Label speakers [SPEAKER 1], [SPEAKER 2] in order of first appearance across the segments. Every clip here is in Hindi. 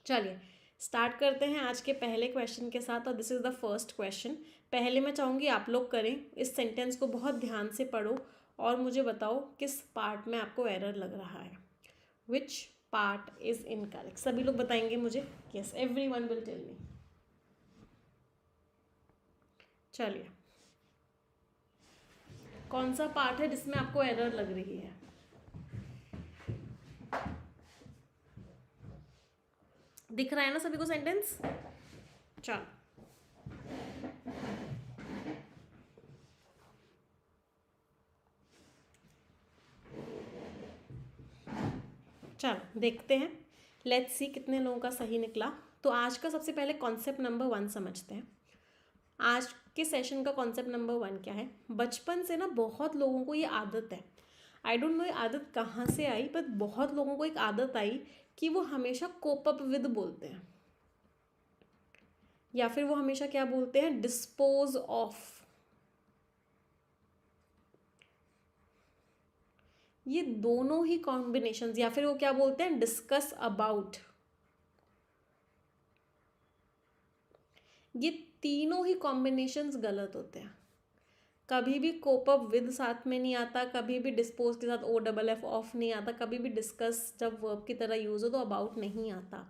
[SPEAKER 1] चलिए स्टार्ट करते हैं आज के पहले क्वेश्चन के साथ। और this is the first question. पहले मैं चाहूँगी आप लोग करें, इस सेंटेंस को बहुत ध्यान से पढ़ो और मुझे बताओ किस पार्ट में आपको एरर लग रहा है। Which part is incorrect? सभी लोग बताएंगे मुझे। Yes, everyone will tell me. चलिए, कौन सा पार्ट है जिसमें आपको एरर लग रही है? दिख रहा है ना सभी को सेंटेंस? चलो, चलो देखते हैं। लेट्स सी कितने लोगों का सही निकला। तो आज का सबसे पहले कॉन्सेप्ट नंबर 1 समझते हैं। आज के सेशन का कॉन्सेप्ट नंबर 1 क्या है? बचपन से ना बहुत लोगों को ये आदत है, आई डोंट नो ये आदत कहाँ से आई, बट बहुत लोगों को एक आदत आई कि वो हमेशा कोप अप विद बोलते हैं, या फिर वो हमेशा क्या बोलते हैं? Dispose of. ये दोनों ही कॉम्बिनेशंस, या फिर वो क्या बोलते हैं? Discuss about. ये तीनों ही कॉम्बिनेशंस गलत होते हैं। कभी भी कोप अप विद साथ में नहीं आता, कभी भी डिस्पोज के साथ OFF ऑफ नहीं आता, कभी भी डिस्कस जब वर्ब की तरह यूज़ हो तो अबाउट नहीं आता।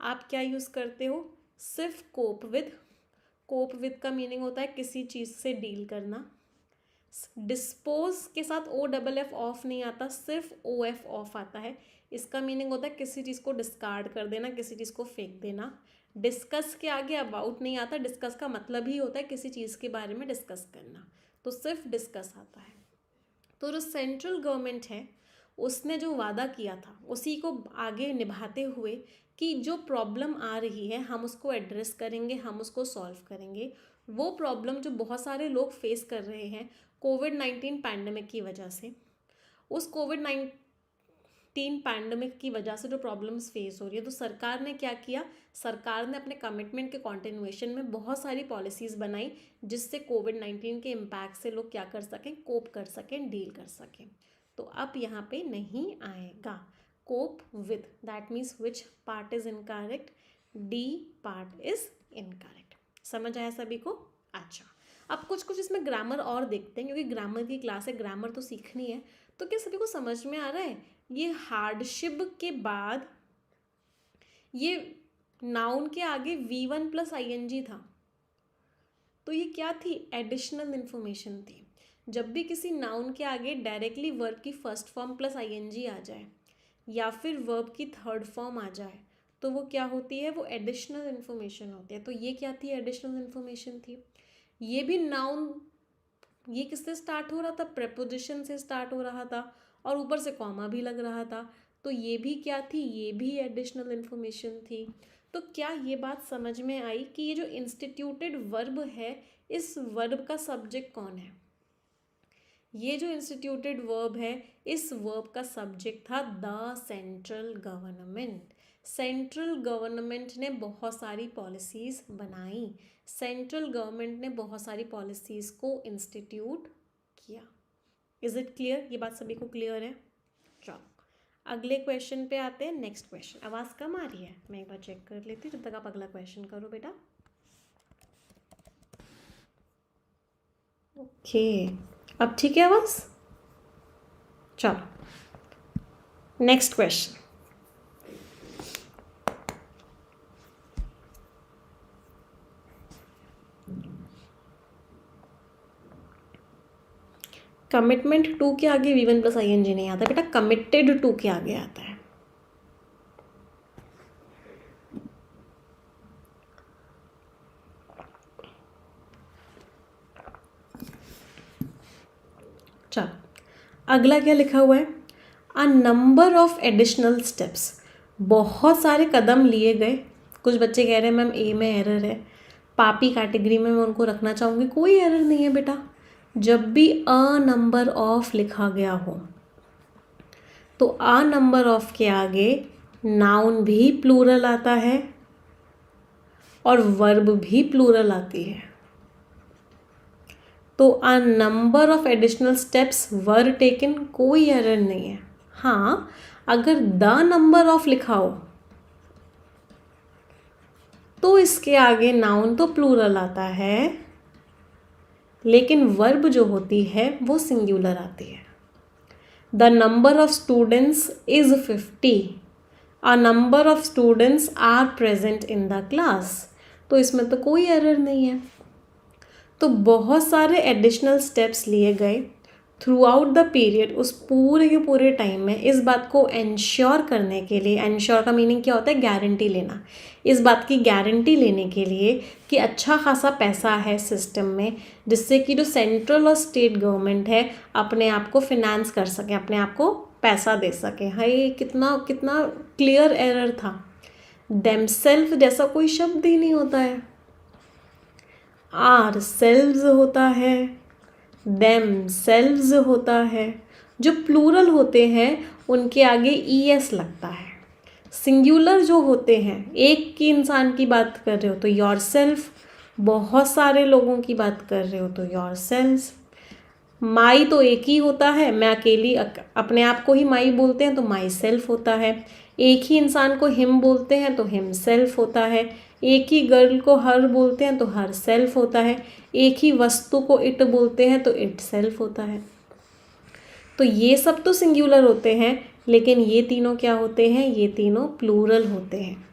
[SPEAKER 1] आप क्या यूज़ करते हो? सिर्फ कोप विद। कोप विद का मीनिंग होता है किसी चीज़ से डील करना। डिस्पोज के साथ OFF ऑफ नहीं आता, सिर्फ OF ऑफ आता है। इसका मीनिंग होता है किसी चीज़ को डिस्कार्ड कर देना, किसी चीज़ को फेंक देना। डिस्कस के आगे अबाउट नहीं आता। डिस्कस का मतलब ही होता है किसी चीज़ के बारे में डिस्कस करना, तो सिर्फ डिस्कस आता है। तो जो सेंट्रल गवर्नमेंट है उसने जो वादा किया था उसी को आगे निभाते हुए कि जो प्रॉब्लम आ रही है हम उसको एड्रेस करेंगे, हम उसको सॉल्व करेंगे। वो प्रॉब्लम जो बहुत सारे लोग फेस कर रहे हैं कोविड-19 पैंडमिक की वजह से, उस कोविड-19 पैंडमिक की वजह से जो प्रॉब्लम्स फेस हो रही है, तो सरकार ने क्या किया? सरकार ने अपने कमिटमेंट के कॉन्टिन्यूएशन में बहुत सारी पॉलिसीज़ बनाई जिससे कोविड-19 के इम्पैक्ट से लोग क्या कर सकें? कोप कर सकें, डील कर सकें। तो अब यहाँ पे नहीं आएगा cope with. That means which part is incorrect? D part is incorrect. समझ आया सभी को? अच्छा, अब कुछ कुछ इसमें ग्रामर और देखते हैं क्योंकि ग्रामर की क्लास है, ग्रामर तो सीखनी है। तो क्या सभी को समझ में आ रहा है? ये हार्डशिप के बाद ये नाउन के आगे V1 + ING था, तो ये क्या थी? एडिशनल इन्फॉर्मेशन थी। जब भी किसी नाउन के आगे डायरेक्टली वर्ब की फर्स्ट फॉर्म + ING आ जाए या फिर वर्ब की थर्ड फॉर्म आ जाए तो वो क्या होती है? वो एडिशनल इन्फॉर्मेशन होती है। तो ये क्या थी? एडिशनल इन्फॉर्मेशन थी। ये भी नाउन, ये किससे स्टार्ट हो रहा था? प्रेपोजिशन से स्टार्ट हो रहा था और ऊपर से कॉमा भी लग रहा था। तो ये भी क्या थी? ये भी एडिशनल इन्फॉर्मेशन थी। तो क्या ये बात समझ में आई कि ये जो इंस्टीट्यूटेड वर्ब है, इस वर्ब का सब्जेक्ट कौन है? ये जो इंस्टीट्यूटेड वर्ब है, इस वर्ब का सब्जेक्ट था the central government. Central government ने बहुत सारी पॉलिसीज़ बनाई, सेंट्रल गवर्नमेंट ने बहुत सारी पॉलिसीज़ को इंस्टीट्यूट किया। Is it clear? ये बात सभी को क्लियर है? चलो अगले क्वेश्चन पे आते हैं। Next question. आवाज़ कम आ रही है? मैं एक बार चेक कर लेती हूँ जब तक आप अगला क्वेश्चन करो बेटा। ओके, अब ठीक है आवाज़? चलो नेक्स्ट क्वेश्चन। कमिटमेंट टू के आगे V1 + ING नहीं आता बेटा, कमिटेड टू के आगे आता है। चलो अगला क्या लिखा हुआ है? अ नंबर ऑफ एडिशनल स्टेप्स। बहुत सारे कदम लिए गए। कुछ बच्चे कह रहे हैं मैम ए में एरर है। पापी कैटेगरी में मैं उनको रखना चाहूँगी। कोई एरर नहीं है बेटा। जब भी अ नंबर ऑफ लिखा गया हो तो अ नंबर ऑफ के आगे नाउन भी प्लूरल आता है और वर्ब भी प्लूरल आती है। तो अ number of additional steps were taken, कोई एरर नहीं है। हाँ, अगर द नंबर ऑफ लिखा हो तो इसके आगे नाउन तो प्लूरल आता है, लेकिन वर्ब जो होती है वो सिंगुलर आती है। The number of students is 50, a number of students are present in the class. तो इसमें तो कोई एरर नहीं है। तो बहुत सारे एडिशनल स्टेप्स लिए गए थ्रू आउट द पीरियड, उस पूरे के पूरे टाइम में, इस बात को एंश्योर करने के लिए। एंश्योर का मीनिंग क्या होता है? गारंटी लेना। इस बात की गारंटी लेने के लिए कि अच्छा खासा पैसा है सिस्टम में, जिससे कि जो सेंट्रल और स्टेट गवर्नमेंट है अपने आप को फिनेंस कर सके, अपने आप को पैसा दे सके। हाय, कितना कितना क्लियर एरर था। देमसेल्फ जैसा कोई शब्द ही नहीं होता है, आर सेल्व्स होता है, देम सेल्व्स होता है। जो प्लूरल होते हैं उनके आगे ES लगता है। सिंगुलर जो होते हैं, एक की इंसान की बात कर रहे हो तो योर सेल्फ, बहुत सारे लोगों की बात कर रहे हो तो योर सेल्व्स। माई तो एक ही होता है, मैं अकेली अपने आप को ही माई बोलते हैं तो माई सेल्फ होता है। एक ही इंसान को हिम बोलते हैं तो हिम सेल्फ होता है। एक ही गर्ल को हर बोलते हैं तो हर सेल्फ होता है। एक ही वस्तु को इट बोलते हैं तो इट सेल्फ होता है। तो ये सब तो सिंगुलर होते हैं, लेकिन ये तीनों क्या होते हैं? ये तीनों प्लूरल होते हैं।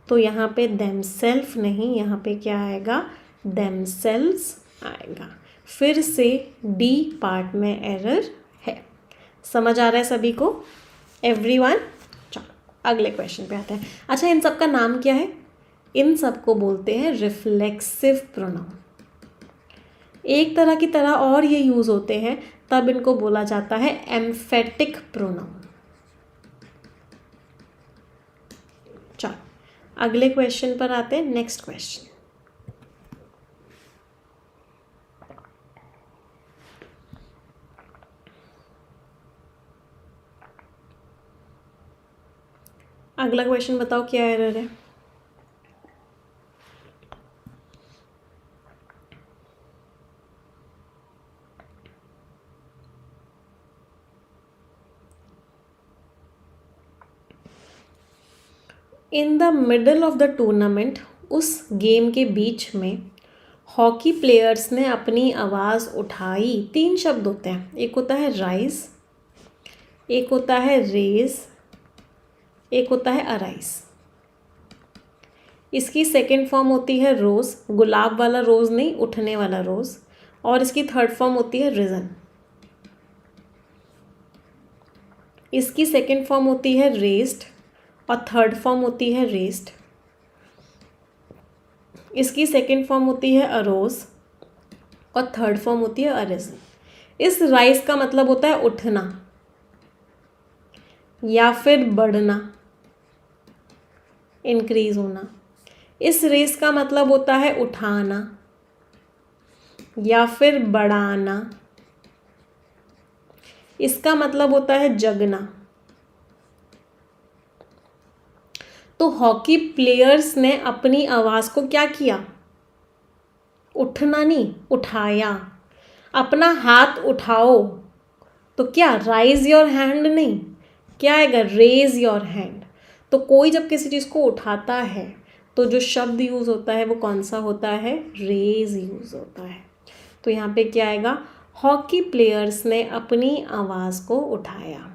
[SPEAKER 1] तो यहाँ पे देम सेल्फ नहीं, यहाँ पे क्या आएगा? देम सेल्व्स आएगा। फिर से डी पार्ट में एरर है। समझ आ रहा है सभी को? एवरीवन? चलो अगले क्वेश्चन पे आते हैं। अच्छा, इन सब का नाम क्या है? इन सब को बोलते हैं रिफ्लेक्सिव प्रोनाउन। एक तरह की तरह और ये यूज होते हैं, तब इनको बोला जाता है एम्फेटिक प्रोनाउन। चलो अगले क्वेश्चन पर आते हैं। नेक्स्ट क्वेश्चन, अगला क्वेश्चन बताओ क्या एरर है? In the middle of the tournament, उस गेम के बीच में हॉकी प्लेयर्स ने अपनी आवाज़ उठाई। 3 शब्द होते हैं, एक होता है राइज, एक होता है रेज, एक होता है अराइज। इसकी सेकेंड फॉर्म होती है रोज़, गुलाब वाला रोज़ नहीं, उठने वाला रोज़। और इसकी थर्ड फॉर्म होती है रिजन। इसकी सेकेंड फॉर्म होती है रेस्ड और थर्ड फॉर्म होती है रेस्ड। इसकी सेकेंड फॉर्म होती है अरोज और थर्ड फॉर्म होती है अरिजन। इस राइज का मतलब होता है उठना या फिर बढ़ना, इंक्रीज होना। इस रेस का मतलब होता है उठाना या फिर बढ़ाना। इसका मतलब होता है जगना। तो हॉकी प्लेयर्स ने अपनी आवाज़ को क्या किया? उठना नहीं, उठाया। अपना हाथ उठाओ तो क्या राइज योर हैंड नहीं, क्या आएगा? Raise your hand. तो कोई जब किसी चीज़ को उठाता है तो जो शब्द यूज़ होता है वो कौन सा होता है? रेज यूज़ होता है। तो यहाँ पे क्या आएगा? हॉकी प्लेयर्स ने अपनी आवाज़ को उठाया।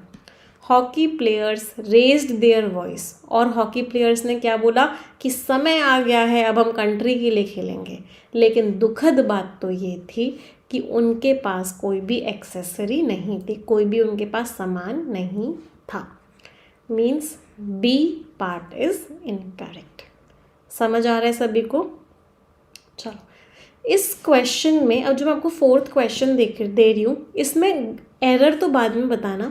[SPEAKER 1] Hockey players raised their voice. और हॉकी प्लेयर्स ने क्या बोला? कि समय आ गया है, अब हम कंट्री के लिए खेलेंगे। लेकिन दुखद बात तो ये थी कि उनके पास कोई भी एक्सेसरी नहीं थी, कोई भी उनके पास सामान नहीं था। Means B part is incorrect. समझ आ रहा है सभी को? चलो इस क्वेश्चन में, अब जो मैं आपको फोर्थ क्वेश्चन दे रही हूँ, इसमें एरर तो बाद में बताना,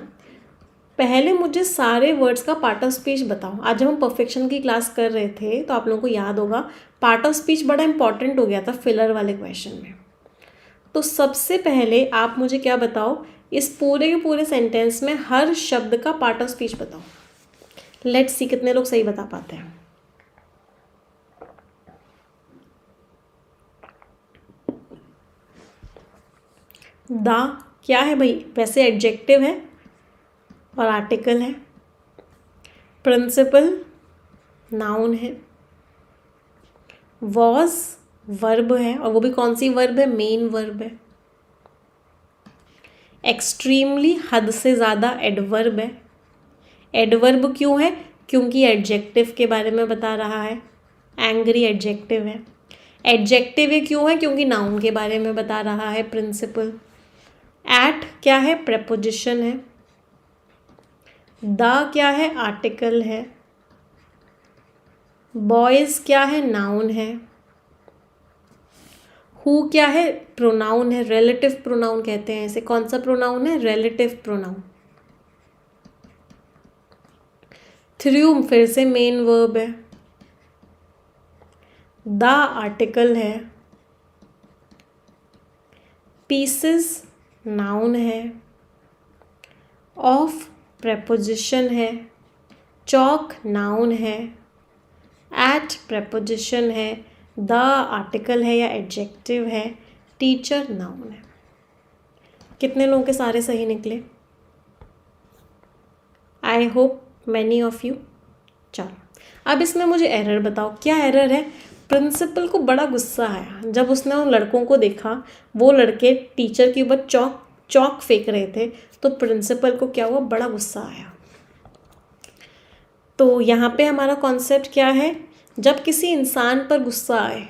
[SPEAKER 1] पहले मुझे सारे वर्ड्स का पार्ट ऑफ स्पीच बताओ। आज जब हम परफेक्शन की क्लास कर रहे थे तो आप लोगों को याद होगा पार्ट ऑफ स्पीच बड़ा इंपॉर्टेंट हो गया था फिलर वाले क्वेश्चन में। तो सबसे पहले आप मुझे क्या बताओ, इस पूरे के पूरे सेंटेंस में हर शब्द का पार्ट ऑफ स्पीच बताओ। लेट्स सी कितने लोग सही बता पाते हैं। दा क्या है भाई? वैसे एडजेक्टिव है और आर्टिकल है। प्रिंसिपल नाउन है। वॉज वर्ब है, और वो भी कौन सी वर्ब है? मेन वर्ब है। एक्सट्रीमली हद से ज़्यादा एडवर्ब है। एडवर्ब क्यों है? क्योंकि एडजेक्टिव के बारे में बता रहा है। एंग्री एडजेक्टिव है। एडजेक्टिव ये क्यों है? क्योंकि नाउन के बारे में बता रहा है। प्रिंसिपल। एट क्या है? प्रेपोजिशन है। द क्या है? आर्टिकल है। बॉयज क्या है? नाउन है। हु क्या है? प्रोनाउन है। रिलेटिव प्रोनाउन कहते हैं इसे। कौन सा प्रोनाउन है? Relative pronoun. थ्रू फिर से मेन वर्ब है। द आर्टिकल है। पीसेस नाउन है। ऑफ प्रेपोजिशन है। चौक नाउन है। एट प्रेपोजिशन है। द आर्टिकल है या एडजेक्टिव है। टीचर नाउन है। कितने लोगों के सारे सही निकले? I hope many of you. चलो अब इसमें मुझे एरर बताओ, क्या एरर है? प्रिंसिपल को बड़ा गुस्सा आया जब उसने उन लड़कों को देखा, वो लड़के टीचर के ऊपर चौक फेंक रहे थे, तो प्रिंसिपल को क्या हुआ? बड़ा गुस्सा आया। तो यहाँ पे हमारा कॉन्सेप्ट क्या है? जब किसी इंसान पर गुस्सा आए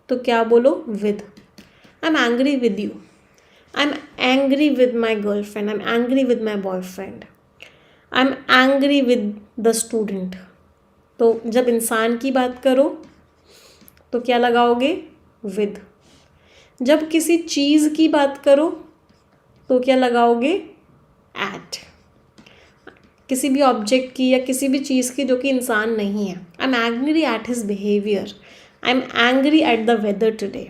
[SPEAKER 1] तो क्या बोलो? With. I am angry with you. I am angry with my girlfriend. I am angry with my boyfriend. I am angry with the student. तो जब इंसान की बात करो तो क्या लगाओगे? विद। जब किसी चीज़ की बात करो तो क्या लगाओगे? एट। किसी भी ऑब्जेक्ट की या किसी भी चीज़ की जो कि इंसान नहीं है। I am angry at his behaviour. I am angry at the weather today.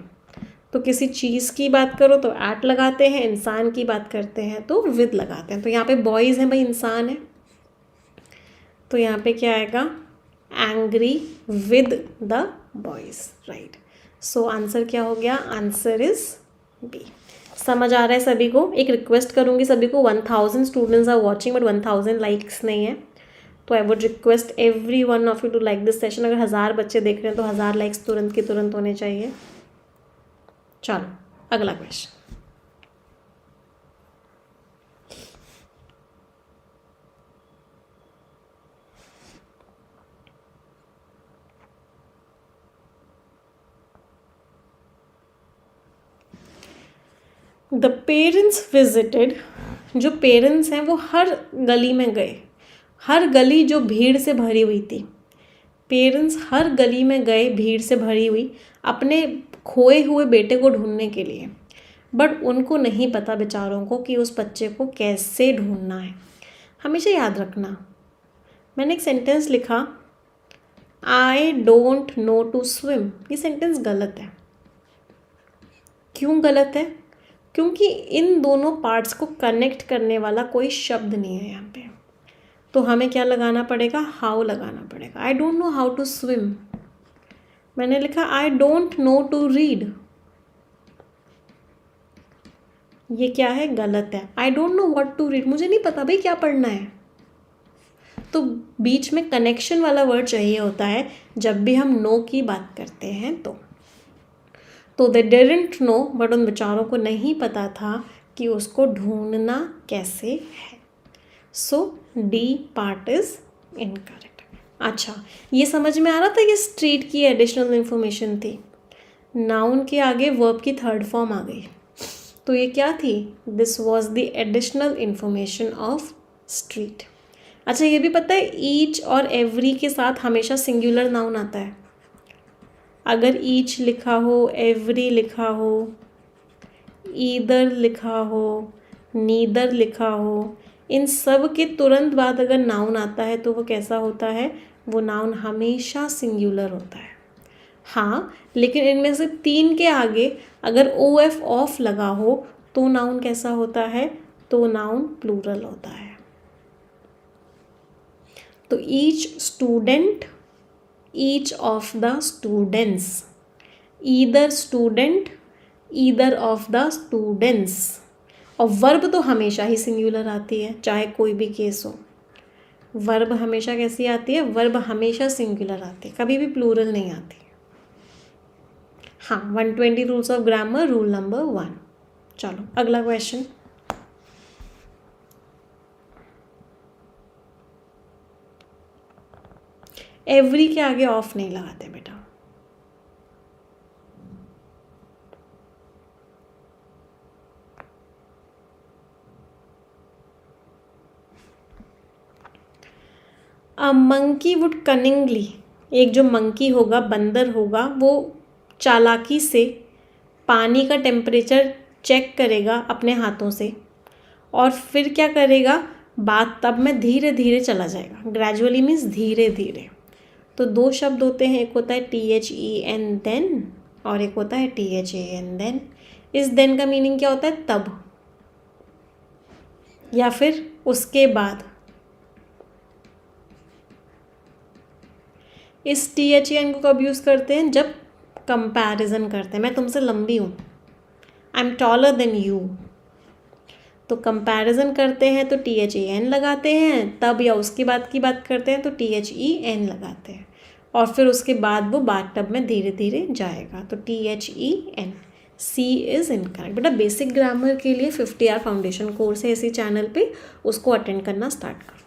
[SPEAKER 1] तो किसी चीज़ की बात करो तो एट लगाते हैं, इंसान की बात करते हैं तो विद लगाते हैं। तो यहाँ पे बॉयज़ हैं भाई, इंसान है, तो यहाँ पे क्या आएगा? Angry with the boys. Right. So answer क्या हो गया? Answer is B. समझ आ रहा है सभी को? एक रिक्वेस्ट करूँगी सभी को, 1000 students are watching but 1000 likes नहीं है, तो I would request every one of you to like this session. अगर 1000 बच्चे देख रहे हैं तो 1000 लाइक्स तुरंत के तुरंत होने चाहिए। चलो अगला क्वेश्चन। The parents visited. जो पेरेंट्स हैं वो हर गली में गए। हर गली जो भीड़ से भरी हुई थी। पेरेंट्स हर गली में गए भीड़ से भरी हुई अपने खोए हुए बेटे को ढूंढने के लिए, बट उनको नहीं पता बेचारों को कि उस बच्चे को कैसे ढूंढना है। हमेशा याद रखना, मैंने एक सेंटेंस लिखा, I don't know to swim. ये सेंटेंस गलत है। क्यों गलत है? क्योंकि इन दोनों पार्ट्स को कनेक्ट करने वाला कोई शब्द नहीं है यहाँ पे। तो हमें क्या लगाना पड़ेगा? हाउ लगाना पड़ेगा। I don't know how to swim. मैंने लिखा I don't know to read. ये क्या है? गलत है। I don't know what to read. मुझे नहीं पता भाई क्या पढ़ना है। तो बीच में कनेक्शन वाला वर्ड चाहिए होता है जब भी हम नो की बात करते हैं। तो दे डिडंट नो, बट उन बेचारों को नहीं पता था कि उसको ढूंढना कैसे है। सो डी पार्ट इज इनकरेक्ट। अच्छा, ये समझ में आ रहा था कि स्ट्रीट की एडिशनल इन्फॉर्मेशन थी। नाउन के आगे वर्ब की थर्ड फॉर्म आ गई, तो ये क्या थी? This was the additional information of street. अच्छा, ये भी पता है ईच और एवरी के साथ हमेशा सिंगुलर नाउन आता है। अगर ईच लिखा हो, एवरी लिखा हो, ईदर लिखा हो, नीदर लिखा हो, इन सब के तुरंत बाद अगर नाउन आता है तो वो कैसा होता है? वो नाउन हमेशा सिंगुलर होता है। हाँ, लेकिन इनमें से 3 के आगे अगर ओ एफ ऑफ लगा हो तो नाउन कैसा होता है? तो नाउन प्लूरल होता है। तो each student, each of the students, either student, either of the students. और वर्ब तो हमेशा ही सिंगुलर आती है, चाहे कोई भी केस हो। वर्ब हमेशा कैसी आती है? वर्ब हमेशा सिंगुलर आती है, कभी भी प्लूरल नहीं आती। हाँ, 120 rules of grammar, rule number 1। चलो अगला क्वेश्चन। एवरी के आगे ऑफ नहीं लगाते बेटा। अ मंकी वुड कनिंगली, एक जो मंकी होगा, बंदर होगा, वो चालाकी से पानी का टेम्परेचर चेक करेगा अपने हाथों से, और फिर क्या करेगा, बाथ टब में धीरे धीरे चला जाएगा। ग्रेजुअली मीन्स धीरे धीरे। तो दो शब्द होते हैं, एक होता है THEN देन, और एक होता है THAN देन। इस देन का मीनिंग क्या होता है, तब या फिर उसके बाद। इस THAN को कब यूज़ करते हैं, जब कंपैरिजन करते हैं। मैं तुमसे लंबी हूँ, I am taller than you, तो कंपैरिजन करते हैं तो THAN लगाते हैं, तब या उसके बाद की बात करते हैं तो THEN लगाते हैं, और फिर उसके बाद वो बाथ टब में धीरे धीरे जाएगा, तो THEN। C is incorrect. बेटा बेसिक ग्रामर के लिए 50 आवर फाउंडेशन कोर्स है इसी चैनल पे, उसको अटेंड करना स्टार्ट करो।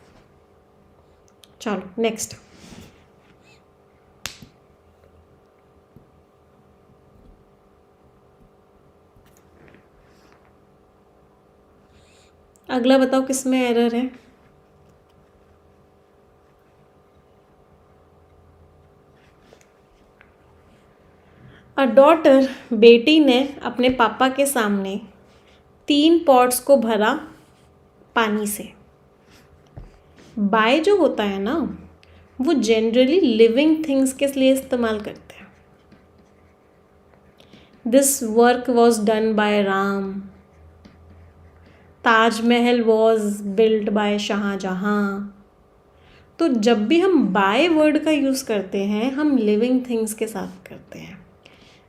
[SPEAKER 1] चलो नेक्स्ट। अगला बताओ किस में एरर है। अ डॉटर, बेटी ने अपने पापा के सामने 3 पॉट्स को भरा पानी से। बाय जो होता है ना, वो जनरली लिविंग थिंग्स के लिए इस्तेमाल करते हैं। This work was done by Ram, Taj Mahal was built by Shah Jahan. तो जब भी हम बाय वर्ड का यूज़ करते हैं, हम लिविंग थिंग्स के साथ करते हैं।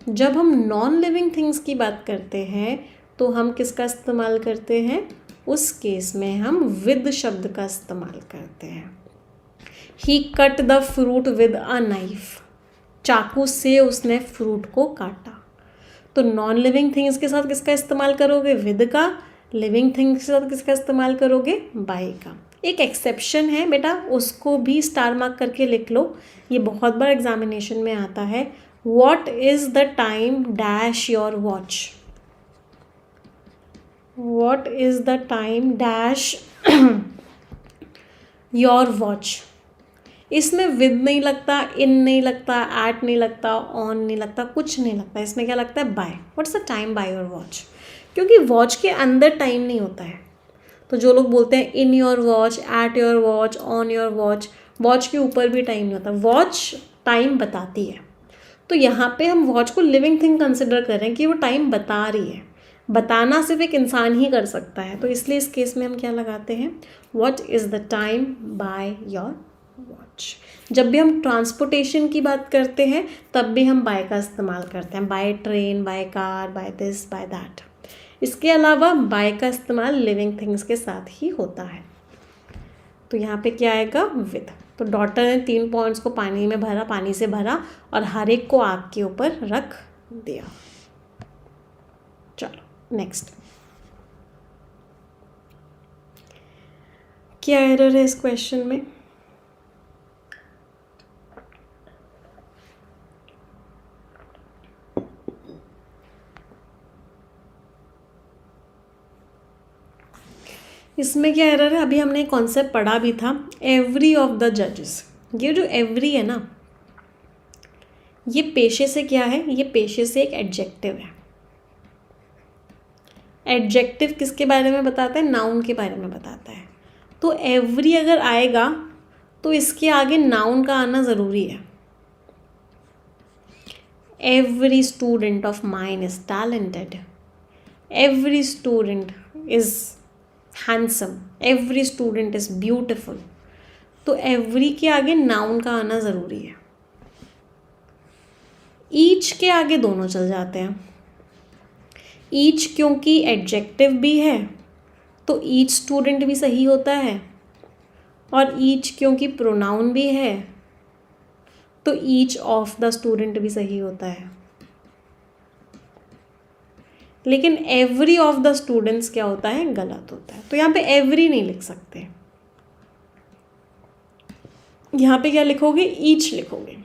[SPEAKER 1] जब हम नॉन लिविंग थिंग्स की बात करते हैं तो हम किसका इस्तेमाल करते हैं, उस केस में हम विद शब्द का इस्तेमाल करते हैं। He cut the fruit with a knife, चाकू से उसने फ्रूट को काटा। तो नॉन लिविंग थिंग्स के साथ किसका इस्तेमाल करोगे, विद का। लिविंग थिंग्स के साथ किसका इस्तेमाल करोगे, बाय का। एक एक्सेप्शन है बेटा, उसको भी स्टार मार्क करके लिख लो, ये बहुत बार एग्जामिनेशन में आता है। What is the time dash your watch? What is the time dash your watch? इसमें विद नहीं लगता, इन नहीं लगता, एट नहीं लगता, ऑन नहीं लगता, कुछ नहीं लगता। इसमें क्या लगता है, by. What's the time by your watch? क्योंकि वॉच के अंदर टाइम नहीं होता है। तो जो लोग बोलते हैं in your watch, at your watch, on your watch, watch के ऊपर भी टाइम नहीं होता। वॉच टाइम बताती है। तो यहाँ पे हम वॉच को लिविंग थिंग कंसिडर कर रहे हैं कि वो टाइम बता रही है। बताना सिर्फ एक इंसान ही कर सकता है, तो इसलिए इस केस में हम क्या लगाते हैं, what is the time by your watch. जब भी हम ट्रांसपोर्टेशन की बात करते हैं तब भी हम बाय का इस्तेमाल करते हैं, by train, by car, by this, by that. इसके अलावा बाय का इस्तेमाल लिविंग थिंग्स के साथ ही होता है। तो यहाँ पे क्या आएगा, विद। तो डॉटर ने 3 पॉइंट्स को पानी में भरा, पानी से भरा, और हर एक को आग के ऊपर रख दिया। चलो नेक्स्ट। क्या एरर है इस क्वेश्चन में, इसमें क्या एरर है, अभी हमने कॉन्सेप्ट पढ़ा भी था, एवरी ऑफ द जजेस। ये जो एवरी है ना, ये पेशे से क्या है, ये पेशे से एक एडजेक्टिव है। एडजेक्टिव किसके बारे में बताता है, नाउन के बारे में बताता है। तो एवरी अगर आएगा तो इसके आगे नाउन का आना ज़रूरी है। Every student of mine is talented, every student is handsome, every student is beautiful. तो एवरी के आगे नाउन का आना ज़रूरी है। ईच के आगे दोनों चल जाते हैं। ईच क्योंकि एडजेक्टिव भी है तो ईच स्टूडेंट भी सही होता है, और ईच क्योंकि प्रोनाउन भी है तो ईच ऑफ द स्टूडेंट भी सही होता है। लेकिन एवरी ऑफ द स्टूडेंट्स क्या होता है, गलत होता है। तो यहाँ पे एवरी नहीं लिख सकते, यहाँ पे क्या लिखोगे, ईच लिखोगे।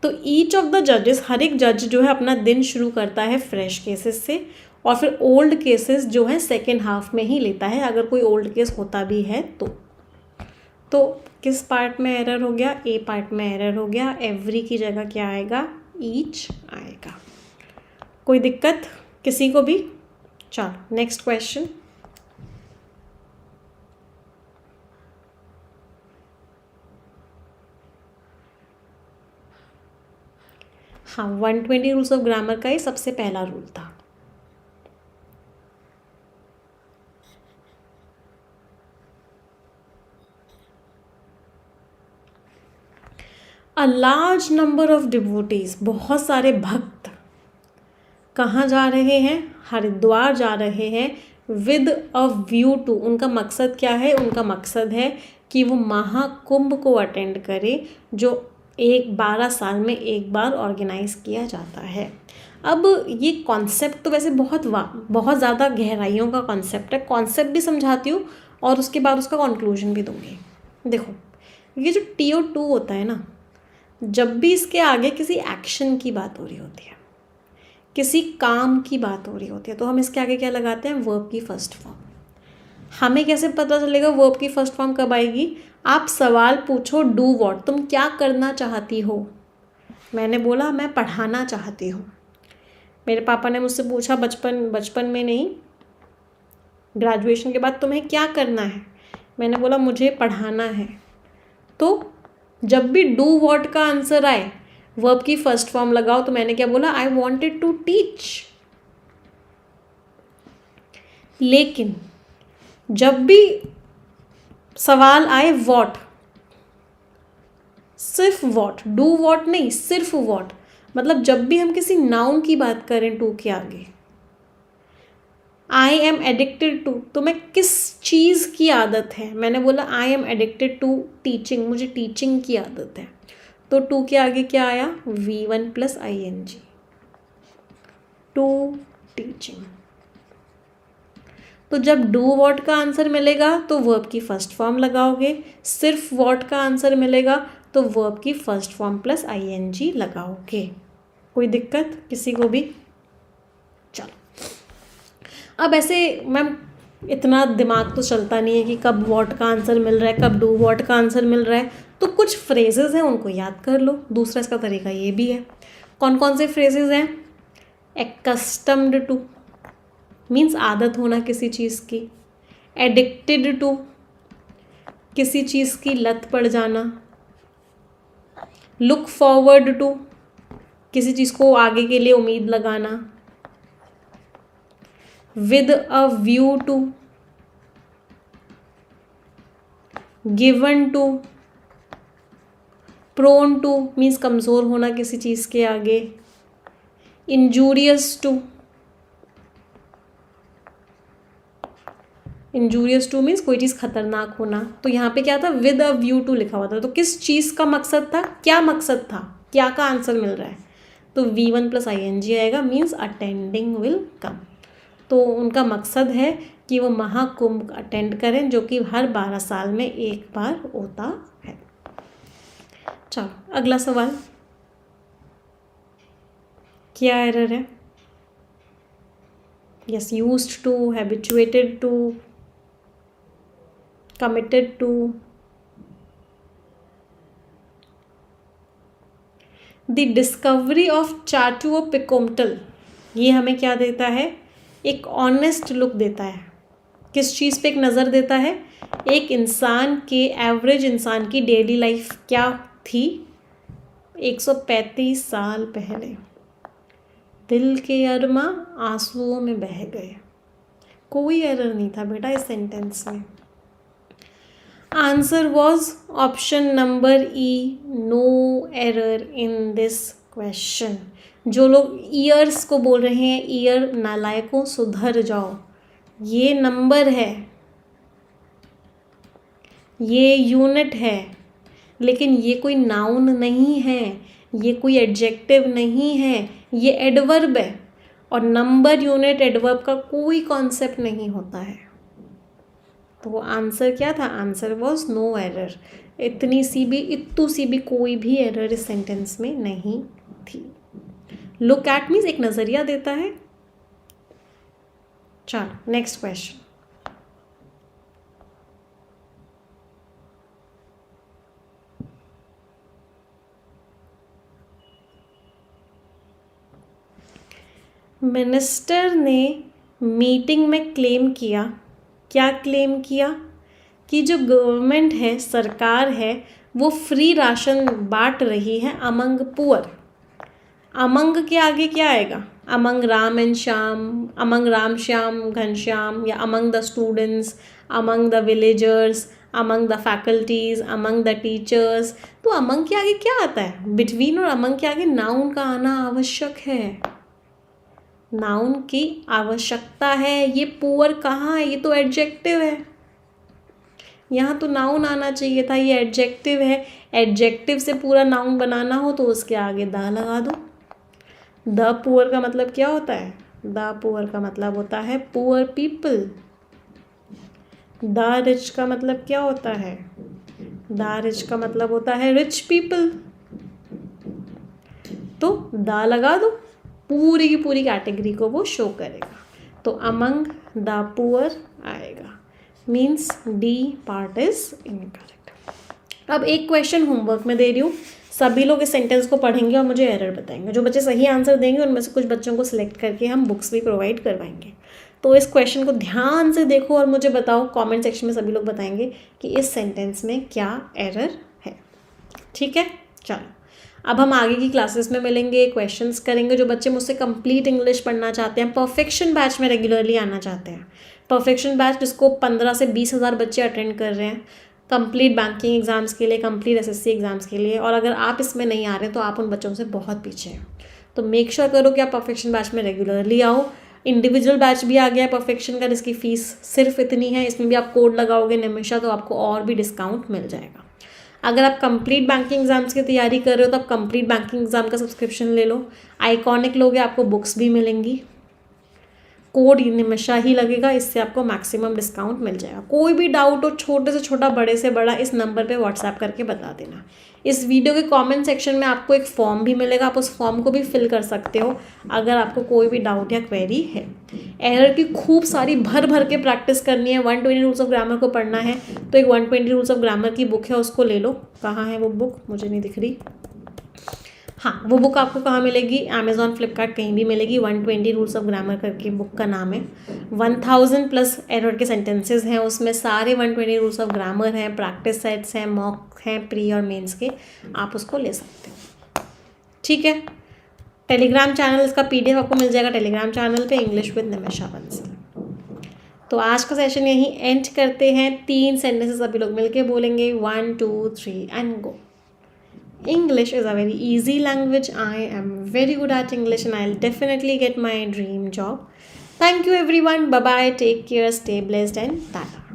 [SPEAKER 1] तो ईच ऑफ द जजेस, हर एक जज जो है अपना दिन शुरू करता है फ्रेश केसेस से, और फिर ओल्ड केसेस जो है सेकेंड हाफ में ही लेता है, अगर कोई ओल्ड केस होता भी है तो किस पार्ट में एरर हो गया, ए पार्ट में एरर हो गया। एवरी की जगह क्या आएगा, ईच आएगा। कोई दिक्कत किसी को भी? चलो नेक्स्ट क्वेश्चन। हाँ, 120 रूल्स ऑफ ग्रामर का ये सबसे पहला रूल था। A large number of devotees, बहुत सारे भक्त कहाँ जा रहे हैं, हरिद्वार जा रहे हैं, विद अ व्यू टू, उनका मकसद क्या है, उनका मकसद है कि वो महाकुंभ को अटेंड करे, जो 12 साल में एक बार ऑर्गेनाइज किया जाता है। अब ये कॉन्सेप्ट तो वैसे बहुत ज़्यादा गहराइयों का कॉन्सेप्ट है, कॉन्सेप्ट भी समझाती हूँ और उसके बाद उसका कंक्लूजन भी दूंगी। देखो, ये जो TO2 होता है ना, जब भी इसके आगे किसी एक्शन की बात हो रही होती है, किसी काम की बात हो रही होती है, तो हम इसके आगे क्या लगाते हैं, वर्ब की फर्स्ट फॉर्म। हमें कैसे पता चलेगा वर्ब की फर्स्ट फॉर्म कब आएगी? आप सवाल पूछो, डू व्हाट, तुम क्या करना चाहती हो। मैंने बोला मैं पढ़ाना चाहती हूँ। मेरे पापा ने मुझसे पूछा बचपन में नहीं, ग्रेजुएशन के बाद तुम्हें क्या करना है? मैंने बोला मुझे पढ़ाना है। तो जब भी डू व्हाट का आंसर आए, वर्ब की फर्स्ट फॉर्म लगाओ। तो मैंने क्या बोला, आई वॉन्टेड टू टीच। लेकिन जब भी सवाल आए व्हाट, सिर्फ व्हाट, डू व्हाट नहीं, सिर्फ व्हाट, मतलब जब भी हम किसी नाउन की बात करें टू के आगे, आई एम एडिक्टेड टू, तो मैं किस चीज़ की आदत है? मैंने बोला I am addicted to teaching, मुझे टीचिंग की आदत है। तो टू के आगे क्या आया, V1 + ING, टू टीचिंग। तो जब डू वॉट का आंसर मिलेगा तो वर्ब की फर्स्ट फॉर्म लगाओगे, सिर्फ वॉट का आंसर मिलेगा तो वर्ब की फर्स्ट फॉर्म + ING लगाओगे। कोई दिक्कत किसी को भी? चलो, अब ऐसे मैम इतना दिमाग तो चलता नहीं है कि कब वॉट का आंसर मिल रहा है, कब डू वॉट का आंसर मिल रहा है, तो कुछ फ्रेजेस हैं उनको याद कर लो। दूसरा इसका तरीका ये भी है। कौन कौन से फ्रेजेस हैं? एक्कस्टम्ड टू मीन्स आदत होना किसी चीज़ की, एडिक्टेड टू किसी चीज़ की लत पड़ जाना, लुक फॉरवर्ड टू किसी चीज़ को आगे के लिए उम्मीद लगाना, with a view to, given to, prone to means कमज़ोर होना किसी चीज़ के आगे, injurious to, injurious to means कोई चीज़ खतरनाक होना। तो यहाँ पे क्या था, विद अ व्यू टू लिखा हुआ था। तो किस चीज़ का मकसद था, क्या मकसद था, क्या का आंसर मिल रहा है? तो V1 + ING आएगा, मीन्स अटेंडिंग विल कम। तो उनका मकसद है कि वो महाकुंभ अटेंड करें, जो कि हर 12 साल में एक बार होता है। चलो अगला सवाल, क्या एरर है? Yes, used to, habituated to, committed to. The discovery of चाटुओपिकोमटल, ये हमें क्या देता है, एक ऑनेस्ट लुक देता है। किस चीज़ पे एक नज़र देता है? एक इंसान के, एवरेज इंसान की डेली लाइफ क्या थी 135 साल पहले। दिल के अरमा आंसुओं में बह गए। कोई एरर नहीं था बेटा इस सेंटेंस में। Answer was option number E, no error in this question. जो लोग ईयर्स को बोल रहे हैं, ईयर नालायकों सुधर जाओ, ये नंबर है, ये यूनिट है, लेकिन ये कोई नाउन नहीं है, ये कोई एडजेक्टिव नहीं है, ये एडवर्ब है। और नंबर यूनिट एडवर्ब का कोई कॉन्सेप्ट नहीं होता है। तो वो आंसर क्या था? Answer was no error. इत्तू सी भी कोई भी एरर इस सेंटेंस में नहीं थी। लुक एट मीन्स एक नज़रिया देता है। चलो नेक्स्ट क्वेश्चन। मिनिस्टर ने मीटिंग में क्लेम किया, क्या क्लेम किया? कि जो गवर्नमेंट है, सरकार है, वो फ्री राशन बांट रही है अमंग पुअर। अमंग के आगे क्या आएगा? Among Ram and Shyam, among Ram Shyam Ghanshyam, या among the students, among the villagers, among the faculties, among the teachers. तो अमंग के आगे क्या आता है? बिटवीन और अमंग के आगे नाउन का आना आवश्यक है। नाउन की आवश्यकता है। ये पुअर कहाँ है? ये तो एडजेक्टिव है। यहाँ तो नाउन आना चाहिए था, ये एडजेक्टिव है। एडजेक्टिव से पूरा नाउन बनाना हो तो उसके आगे द लगा दो। द पुअर का मतलब क्या होता है? द पुअर का मतलब होता है पुअर पीपल। द रिच का मतलब क्या होता है? द रिच का मतलब होता है रिच पीपल। तो द लगा दो, पूरी की पूरी कैटेगरी को वो शो करेगा। तो अमंग द पुअर आएगा। Means D part is incorrect. अब एक क्वेश्चन होमवर्क में दे रही हूँ, सभी लोग इस सेंटेंस को पढ़ेंगे और मुझे एरर बताएंगे। जो बच्चे सही आंसर देंगे उनमें से कुछ बच्चों को सिलेक्ट करके हम बुक्स भी प्रोवाइड करवाएंगे। तो इस क्वेश्चन को ध्यान से देखो और मुझे बताओ। कमेंट सेक्शन में सभी लोग बताएंगे कि इस सेंटेंस में क्या एरर है। ठीक है, चलो अब हम आगे की क्लासेस में मिलेंगे, क्वेश्चंस करेंगे। जो बच्चे मुझसे कंप्लीट इंग्लिश पढ़ना चाहते हैं, परफेक्शन बैच में रेगुलरली आना चाहते हैं, परफेक्शन बैच जिसको 15 से 20,000 बच्चे अटेंड कर रहे हैं कंप्लीट बैंकिंग एग्ज़ाम्स के लिए, कंप्लीट एसएससी एग्ज़ाम्स के लिए, और अगर आप इसमें नहीं आ रहे तो आप उन बच्चों से बहुत पीछे हैं। तो मेक श्योर करो कि आप परफेक्शन बैच में रेगुलरली आओ। इंडिविजुअल बैच भी आ गया है परफेक्शन का, जिसकी फ़ीस सिर्फ इतनी है। इसमें भी आप कोड लगाओगे निमिषा तो आपको और भी डिस्काउंट मिल जाएगा। अगर आप कंप्लीट बैंकिंग एग्जाम्स की तैयारी कर रहे हो तो आप कंप्लीट बैंकिंग एग्जाम का सब्सक्रिप्शन ले लो। आइकॉनिक लोगे आपको बुक्स भी मिलेंगी, कोड निमिषा ही लगेगा, इससे आपको मैक्सिमम डिस्काउंट मिल जाएगा। कोई भी डाउट हो, छोटे से छोटा बड़े से बड़ा, इस नंबर पे व्हाट्सएप करके बता देना। इस वीडियो के कमेंट सेक्शन में आपको एक फॉर्म भी मिलेगा, आप उस फॉर्म को भी फिल कर सकते हो अगर आपको कोई भी डाउट या क्वेरी है। एरर की खूब सारी भर भर के प्रैक्टिस करनी है। 120 रूल्स ऑफ ग्रामर को पढ़ना है तो एक 120 रूल्स ऑफ ग्रामर की बुक है, उसको ले लो। कहाँ है वो बुक? मुझे नहीं दिख रही। हाँ, वो बुक आपको कहाँ मिलेगी? अमेज़ॉन, फ्लिपकार्ट, कहीं भी मिलेगी। 120 रूल्स ऑफ ग्रामर करके बुक का नाम है। 1000+ एरर के सेंटेंसेस हैं उसमें, सारे 120 रूल्स ऑफ ग्रामर हैं, प्रैक्टिस सेट्स हैं, मॉक हैं, प्री और मेंस के। आप उसको ले सकते हो। ठीक है, टेलीग्राम चैनल, इसका PDF आपको मिल जाएगा टेलीग्राम चैनल पे, इंग्लिश विद निमिषा बंसल। तो आज का सेशन यहीं एंड करते हैं। 3 सेंटेंसेस सभी लोग मिलके बोलेंगे, 1 2 3 and go. English is a very easy language. I am very good at English and I'll definitely get my dream job. Thank you everyone. Bye bye. Take care. Stay blessed and tata.